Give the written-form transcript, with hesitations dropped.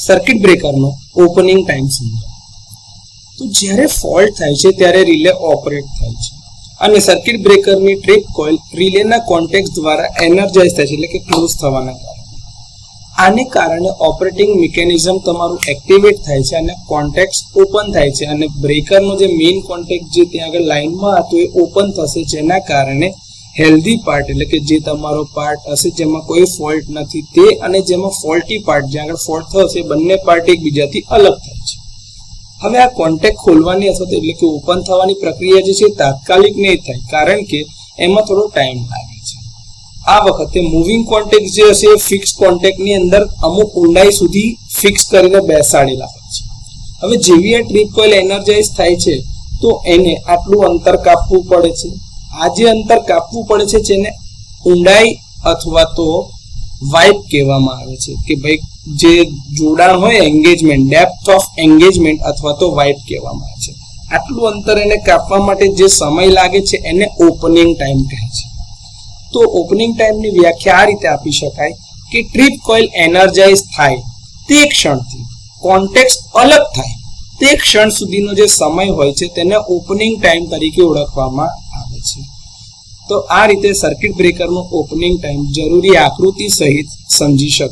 Circuit બ્રેકરનો opening time સમજો. તો જ્યારે ફોલ્ટ થાય છે ત્યારે રિલે ઓપરેટ થાય છે અને સર્કિટ બ્રેકરની ટ્રીપ કોઇલ રિલેના કોન્ટેક્ટ દ્વારા એનર્જાઇઝ થાય છે, એટલે કે ક્લોઝ થવાના કારણે. આને કારણે ઓપરેટિંગ મિકેનિઝમ તમારું એક્ટિવેટ થાય છે અને કોન્ટેક્ટ ઓપન થાય છે અને બ્રેકરનો જે મેઇન કોન્ટેક્ટ જે ત્યાં આગળ લાઇનમાં હતો એ ઓપન થશે, જેના કારણે હેલ્ધી પાર્ટ એટલે કે જે તમારો પાર્ટ હશે જેમાં કોઈ ફોલ્ટ નથી તે અને જેમાં ફોલ્ટી પાર્ટ જ્યાં આગળ ફોલ્ટ થશે બંને પાર્ટ એકબીજાથી અલગ થાય છે. હવે આ કોન્ટેક્ટ ખોલવાની અથવા એટલે કે ઓપન થવાની પ્રક્રિયા જે છે તાત્કાલિક નહીં થાય, કારણ કે એમાં થોડો ટાઈમ લાગે છે. આ વખતે મૂવિંગ કોન્ટેક્ટ જે હશે એ ફિક્સ કોન્ટેક્ટની અંદર અમુક ઊંડાઈ સુધી ફિક્સ કરીને બેસાડેલા હોય છે. હવે જેવી આ ટ્રીપ કોઇલ એનર્જાઇઝ થાય છે તો એને આટલું અંતર કાપવું પડે છે. આ જે અંતર કાપવું પડે છે જેને ઊંડાઈ અથવા તો વાઇપ કહેવામાં આવે છે, કે ભાઈ જે જોડાણ હોય એંગેજમેન્ટ, ડેપ્થ ઓફ એંગેજમેન્ટ અથવા તો વાઇપ કહેવામાં આવે છે. આટલું અંતર એને કાપવા માટે જે સમય લાગે છે એને ઓપનિંગ ટાઈમ કહે છે. તો ઓપનિંગ ટાઈમની વ્યાખ્યા આ રીતે આપી શકાય કે ટ્રીપ કોઇલ એનર્જાઇઝ થાય તે ક્ષણથી કોન્ટેક્ટ અલગ થાય તે ક્ષણ સુધીનો જે સમય હોય છે તેને ઓપનિંગ ટાઈમ તરીકે ઓળખવામાં આવે છે. તો આ રીતે સર્કિટ બ્રેકરનો ઓપનિંગ ટાઈમ જરૂરી આકૃતિ સહિત સમજી શકાય.